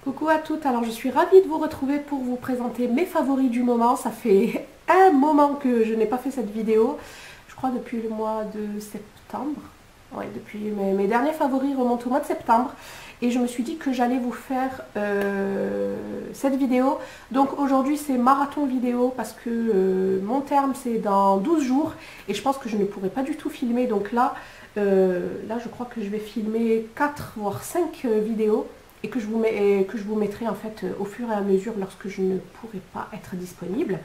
Coucou à toutes, alors je suis ravie de vous retrouver pour vous présenter mes favoris du moment. Ça fait un moment que je n'ai pas fait cette vidéo, je crois depuis le mois de septembre. Ouais, depuis mes derniers favoris remontent au mois de septembre. Et je me suis dit que j'allais vous faire cette vidéo. Donc aujourd'hui c'est marathon vidéo parce que mon terme c'est dans 12 jours. Et je pense que je ne pourrai pas du tout filmer. Donc là je crois que je vais filmer 4 voire 5 vidéos. Et que je vous mettrai en fait au fur et à mesure lorsque je ne pourrai pas être disponible.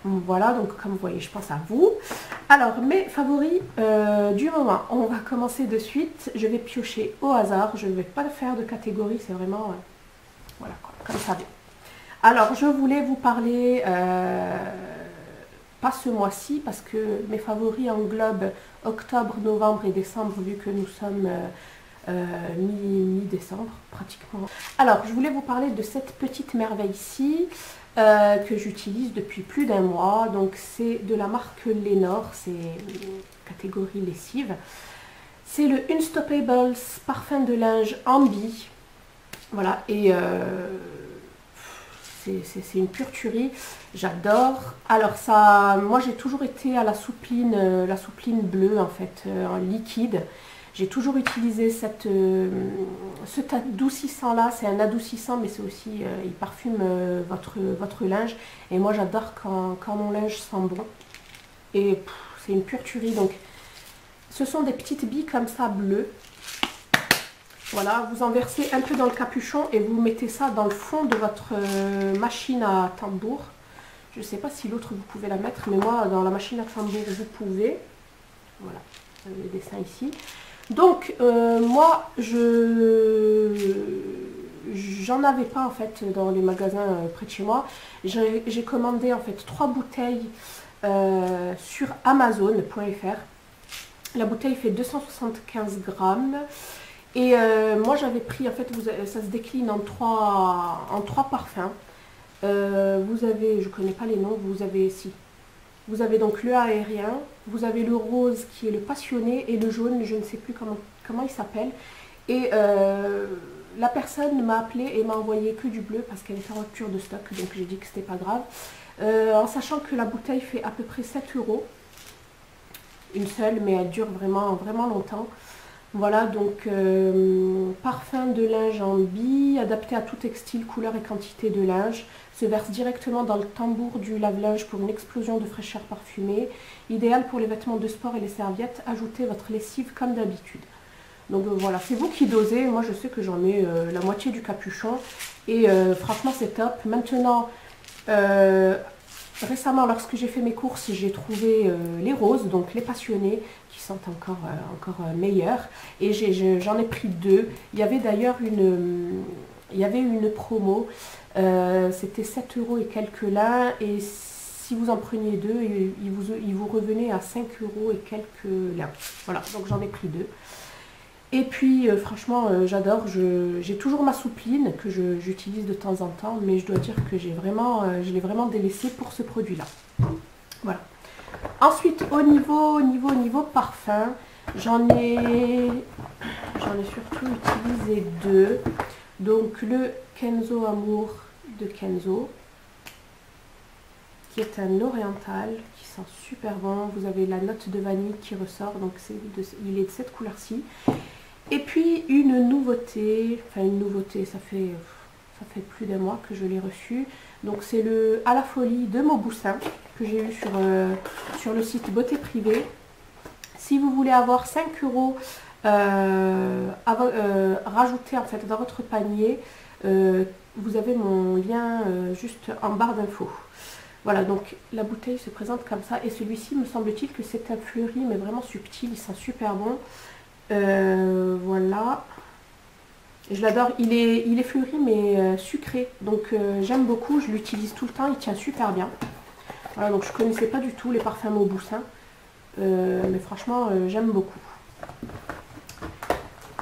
Voilà, donc comme vous voyez, je pense à vous. Alors, mes favoris du moment, on va commencer de suite. Je vais piocher au hasard, je ne vais pas faire de catégorie, c'est vraiment, voilà, quoi, comme ça. Alors, je voulais vous parler, pas ce mois-ci, parce que mes favoris englobent octobre, novembre et décembre, vu que nous sommes mi-décembre pratiquement. Alors, je voulais vous parler de cette petite merveille-ci que j'utilise depuis plus d'un mois. Donc, c'est de la marque Lénore, c'est catégorie lessive. C'est le Unstoppables parfum de linge Ambi. Voilà, et c'est une pure tuerie, j'adore. Alors ça, moi j'ai toujours été à la soupline bleue en fait, en liquide. J'ai toujours utilisé cet adoucissant là, c'est un adoucissant mais c'est aussi, il parfume votre linge. Et moi j'adore quand mon linge sent bon. Et c'est une pure tuerie. Donc ce sont des petites billes comme ça bleues. Voilà, vous en versez un peu dans le capuchon et vous mettez ça dans le fond de votre machine à tambour. Je ne sais pas si l'autre vous pouvez la mettre, mais moi dans la machine à tambour vous pouvez. Voilà, le dessin ici. Donc moi j'en avais pas en fait dans les magasins près de chez moi. J'ai commandé en fait 3 bouteilles sur Amazon.fr. La bouteille fait 275 grammes. Et moi j'avais pris, en fait ça se décline en trois parfums. Vous avez, je connais pas les noms, vous avez donc le aérien, vous avez le rose qui est le passionné et le jaune, je ne sais plus comment il s'appelle. Et la personne m'a appelé et m'a envoyé que du bleu parce qu'elle était en rupture de stock, donc j'ai dit que c'était pas grave. En sachant que la bouteille fait à peu près 7 €, une seule, mais elle dure vraiment, vraiment longtemps. Voilà, donc parfum de linge en billes, adapté à tout textile, couleur et quantité de linge, se verse directement dans le tambour du lave-linge pour une explosion de fraîcheur parfumée, idéal pour les vêtements de sport et les serviettes, ajoutez votre lessive comme d'habitude. Donc voilà, c'est vous qui dosez, moi je sais que j'en mets la moitié du capuchon, et franchement c'est top. Maintenant, récemment lorsque j'ai fait mes courses, j'ai trouvé les roses, donc les passionnés, qui sont encore meilleurs, et j'en ai pris 2. Il y avait d'ailleurs une promo, c'était 7 € et quelques là, et si vous en preniez 2, il vous revenait à 5 € et quelques là. Voilà, donc j'en ai pris 2. Et puis franchement j'adore, j'ai toujours ma soupline que j'utilise de temps en temps, mais je dois dire que je l'ai vraiment délaissée pour ce produit là. Voilà. Ensuite au niveau parfum, j'en ai surtout utilisé 2. Donc le Kenzo Amour de Kenzo, qui est un oriental, qui sent super bon. Vous avez la note de vanille qui ressort, donc il est de cette couleur-ci. Et puis une nouveauté, ça fait plus d'un mois que je l'ai reçu. Donc c'est le À la folie de Mauboussin, que j'ai eu sur le site Beauté Privée. Si vous voulez avoir 5 € rajouter en fait dans votre panier, vous avez mon lien juste en barre d'infos. Voilà, donc la bouteille se présente comme ça, et celui-ci me semble-t-il que c'est un fleuri mais vraiment subtil, il sent super bon. Voilà, je l'adore, il est fleuri mais sucré, donc j'aime beaucoup, je l'utilise tout le temps, il tient super bien. Voilà, donc je connaissais pas du tout les parfums Mauboussin, mais franchement j'aime beaucoup.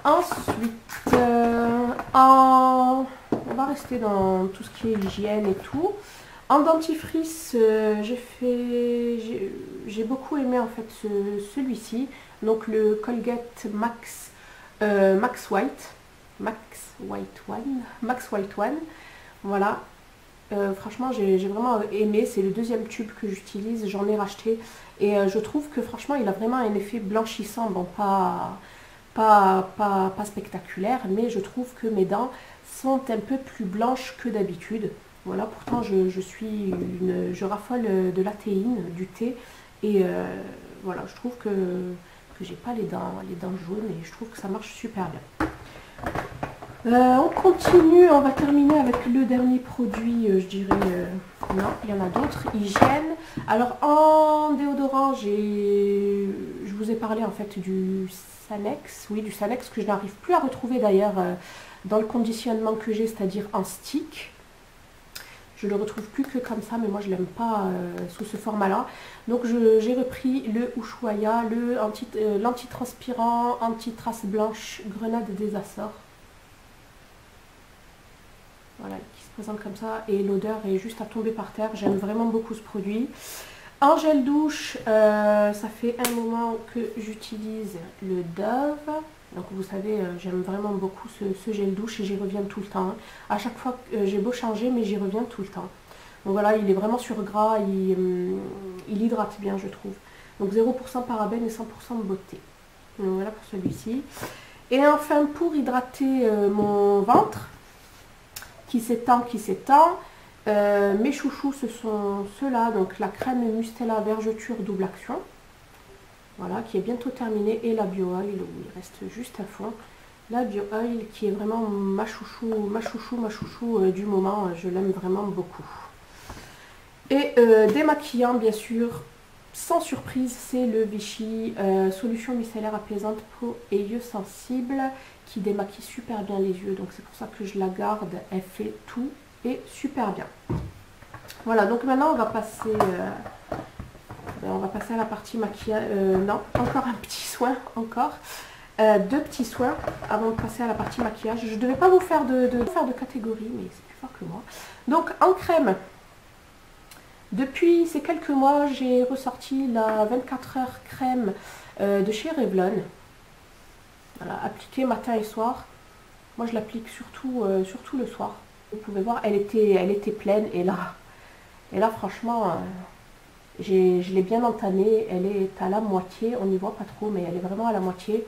Ensuite, on va rester dans tout ce qui est hygiène et tout. En dentifrice, j'ai beaucoup aimé en fait celui-ci, donc le Colgate Max White. Max White One. Voilà. Franchement, j'ai vraiment aimé. C'est le deuxième tube que j'utilise. J'en ai racheté. Et je trouve que franchement, il a vraiment un effet blanchissant. Bon, pas spectaculaire, mais je trouve que mes dents sont un peu plus blanches que d'habitude. Voilà, pourtant je raffole de la théine, du thé, et voilà, je trouve que j'ai pas les dents jaunes, et je trouve que ça marche super bien. On continue, on va terminer avec le dernier produit, je dirais, non, il y en a d'autres, hygiène. Alors en déodorant, je vous ai parlé en fait du Sanex, oui, du Sanex que je n'arrive plus à retrouver d'ailleurs dans le conditionnement que j'ai, c'est-à-dire en stick. Je le retrouve plus que comme ça, mais moi je l'aime pas sous ce format-là. Donc j'ai repris le Ushuaïa, l'antitranspirant, anti-trace blanche, grenade des Açores. Voilà, qui se présente comme ça et l'odeur est juste à tomber par terre. J'aime vraiment beaucoup ce produit. En gel douche, ça fait un moment que j'utilise le Dove. Donc vous savez, j'aime vraiment beaucoup ce gel douche et j'y reviens tout le temps. À chaque fois que j'ai beau changer, mais j'y reviens tout le temps. Donc voilà, il est vraiment sur gras, il hydrate bien, je trouve. Donc 0% parabènes et 100% de beauté. Donc voilà pour celui-ci. Et enfin, pour hydrater mon ventre, qui s'étend, mes chouchous, ce sont ceux-là. Donc la crème Mustela Vergeture double action. Voilà, qui est bientôt terminée, et la Bio Oil où il reste juste un fond. La Bio Oil qui est vraiment ma chouchou du moment, je l'aime vraiment beaucoup. Et démaquillant, bien sûr, sans surprise, c'est le Vichy solution micellaire apaisante peau et yeux sensibles qui démaquille super bien les yeux. Donc c'est pour ça que je la garde, elle fait tout et super bien. Voilà, donc maintenant on va passer à la partie maquillage. Non, encore un petit soin, deux petits soins avant de passer à la partie maquillage. Je ne devais pas vous faire de catégorie, mais c'est plus fort que moi. Donc en crème, depuis ces quelques mois, j'ai ressorti la 24 heures crème de chez Revlon. Voilà, appliquée matin et soir. Moi je l'applique surtout le soir. Vous pouvez voir, elle était pleine, et là franchement... je l'ai bien entamée, elle est à la moitié, on n'y voit pas trop, mais elle est vraiment à la moitié.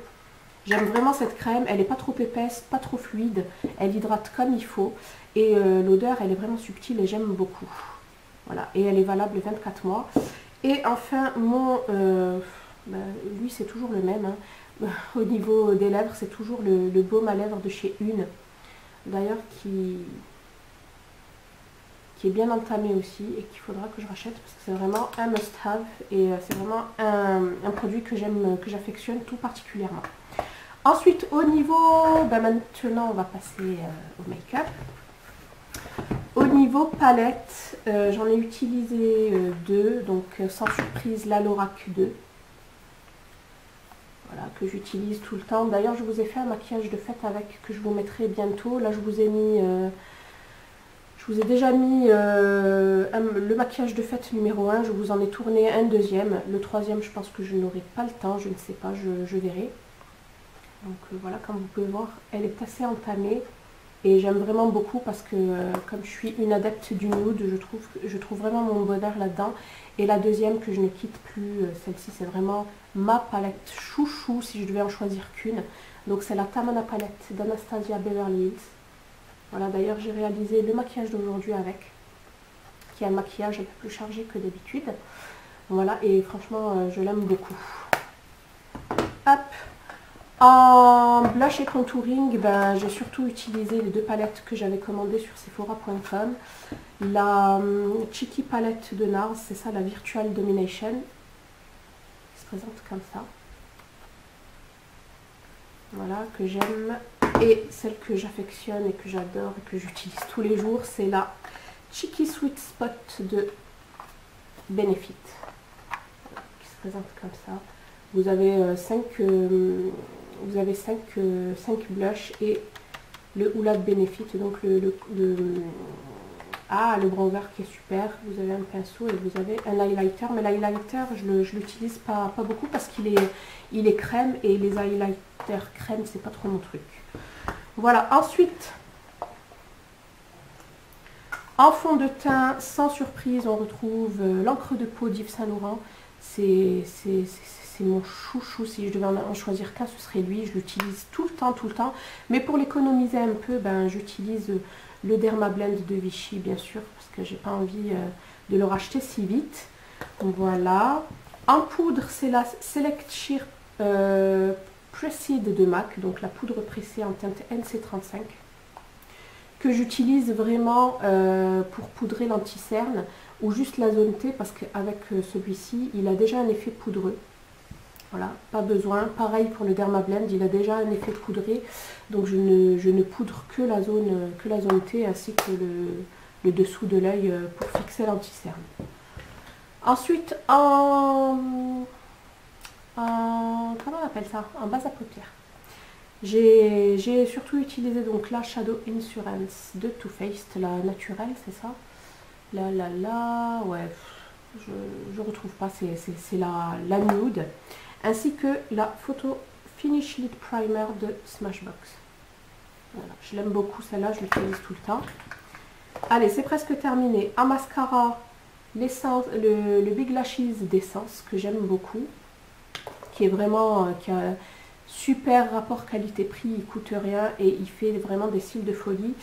J'aime vraiment cette crème, elle n'est pas trop épaisse, pas trop fluide, elle hydrate comme il faut. Et l'odeur, elle est vraiment subtile et j'aime beaucoup. Voilà, et elle est valable 24 mois. Et enfin, lui c'est toujours le même, hein. Au niveau des lèvres, c'est toujours le baume à lèvres de chez Une. D'ailleurs, qui est bien entamé aussi et qu'il faudra que je rachète parce que c'est vraiment un must-have et c'est vraiment un produit que j'aime, que j'affectionne tout particulièrement. Ensuite, au niveau, maintenant on va passer au make-up. Au niveau palette, j'en ai utilisé deux, donc sans surprise la Lorac 2. Voilà, que j'utilise tout le temps. D'ailleurs, je vous ai fait un maquillage de fête avec, que je vous mettrai bientôt. Là, je vous ai mis... je vous ai déjà mis le maquillage de fête numéro 1, je vous en ai tourné un deuxième. Le troisième, je pense que je n'aurai pas le temps, je ne sais pas, je verrai. Donc voilà, comme vous pouvez voir, elle est assez entamée. Et j'aime vraiment beaucoup parce que comme je suis une adepte du nude, je trouve vraiment mon bonheur là-dedans. Et la deuxième que je ne quitte plus, celle-ci c'est vraiment ma palette chouchou si je devais en choisir qu'une. Donc c'est la Tamana palette d'Anastasia Beverly Hills. Voilà, d'ailleurs j'ai réalisé le maquillage d'aujourd'hui avec, qui est un maquillage un peu plus chargé que d'habitude. Voilà, et franchement je l'aime beaucoup. Hop. En blush et contouring, j'ai surtout utilisé les deux palettes que j'avais commandées sur Sephora.com. La Cheeky palette de NARS, c'est ça, la Virtual Domination, qui se présente comme ça. Voilà, que j'aime. Et celle que j'affectionne et que j'adore et que j'utilise tous les jours, c'est la Cheeky Sweet Spot de Benefit. Voilà, qui se présente comme ça. Vous avez 5 blushs et le Hoola de Benefit, donc le bronzer qui est super. Vous avez un pinceau et vous avez un highlighter, mais l'highlighter je l'utilise pas beaucoup parce qu'il est crème et les highlighters crème c'est pas trop mon truc. Voilà, ensuite, en fond de teint, sans surprise, on retrouve l'encre de peau d'Yves Saint Laurent. C'est mon chouchou. Si je devais en choisir qu'un, ce serait lui. Je l'utilise tout le temps, tout le temps. Mais pour l'économiser un peu, ben, j'utilise le Dermablend de Vichy, bien sûr, parce que j'ai pas envie de le racheter si vite. Voilà. En poudre, c'est la Select Sheer Pressed de MAC, donc la poudre pressée en teinte NC35, que j'utilise vraiment pour poudrer l'anti-cerne ou juste la zone T, parce qu'avec celui-ci, il a déjà un effet poudreux. Voilà, pas besoin. Pareil pour le Dermablend, il a déjà un effet poudré, donc je ne poudre que la zone T ainsi que le dessous de l'œil pour fixer l'anti-cerne. Ensuite, comment on appelle ça? En base à paupières. J'ai surtout utilisé donc la Shadow Insurance de Too Faced, la naturelle, c'est ça? Ouais, je retrouve pas, c'est la nude, ainsi que la Photo Finish Lid Primer de Smashbox. Voilà, je l'aime beaucoup celle-là, je l'utilise tout le temps. Allez, c'est presque terminé. En mascara, le Big Lashes d'Essence, que j'aime beaucoup, qui est vraiment, qui a super rapport qualité-prix, il coûte rien et il fait vraiment des cils de folie.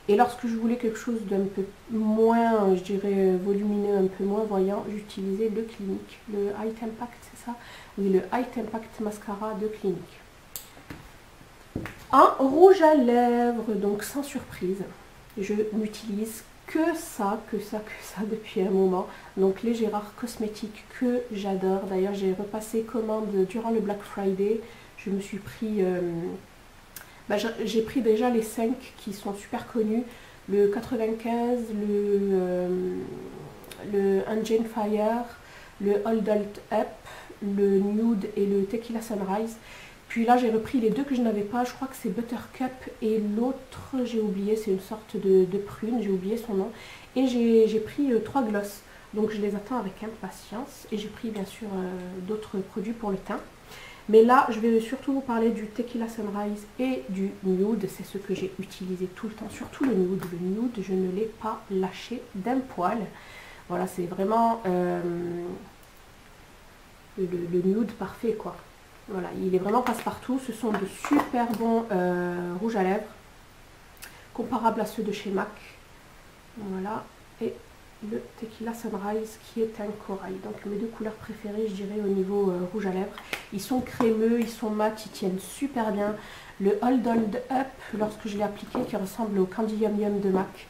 Et lorsque je voulais quelque chose d'un peu moins, je dirais, volumineux, un peu moins voyant, j'utilisais le Clinique, le High Impact, c'est ça? Oui, le High Impact Mascara de Clinique. En rouge à lèvres, donc sans surprise, je n'utilise que ça depuis un moment. Donc les Gérard Cosmétiques que j'adore. D'ailleurs, j'ai repassé commande durant le Black Friday. Je me suis pris... j'ai pris déjà les 5 qui sont super connus. Le 95, le Engine Fire, le Hold Up, le Nude et le Tequila Sunrise. Puis là, j'ai repris les 2 que je n'avais pas. Je crois que c'est Buttercup et l'autre, j'ai oublié, c'est une sorte de prune, j'ai oublié son nom. Et j'ai pris 3 glosses. Donc je les attends avec impatience. Et j'ai pris bien sûr d'autres produits pour le teint. Mais là, je vais surtout vous parler du Tequila Sunrise et du Nude. C'est ce que j'ai utilisé tout le temps, surtout le Nude. Le Nude, je ne l'ai pas lâché d'un poil. Voilà, c'est vraiment le Nude parfait, quoi. Voilà, il est vraiment passe-partout. Ce sont de super bons rouges à lèvres, comparables à ceux de chez MAC. Voilà, et le Tequila Sunrise qui est un corail. Donc mes 2 couleurs préférées, je dirais, au niveau rouge à lèvres. Ils sont crémeux, ils sont mat, ils tiennent super bien. Le Hold Up, lorsque je l'ai appliqué, qui ressemble au Candy Yum Yum de MAC.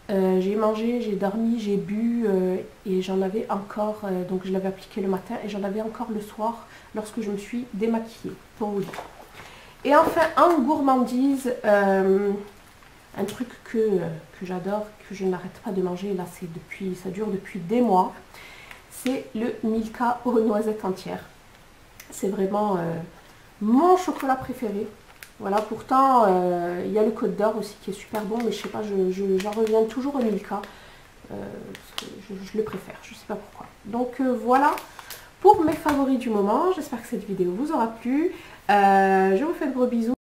J'ai mangé, j'ai dormi, j'ai bu et j'en avais encore, donc je l'avais appliqué le matin et j'en avais encore le soir lorsque je me suis démaquillée, pour vous dire. Et enfin, en gourmandise, un truc que j'adore, que je n'arrête pas de manger, là ça dure depuis des mois, c'est le Milka aux noisettes entières. C'est vraiment mon chocolat préféré. Voilà, pourtant, il y a le Côte d'Or aussi qui est super bon, mais je sais pas, j'en reviens toujours au Milka. Parce que je le préfère, je sais pas pourquoi. Donc voilà pour mes favoris du moment. J'espère que cette vidéo vous aura plu. Je vous fais de gros bisous.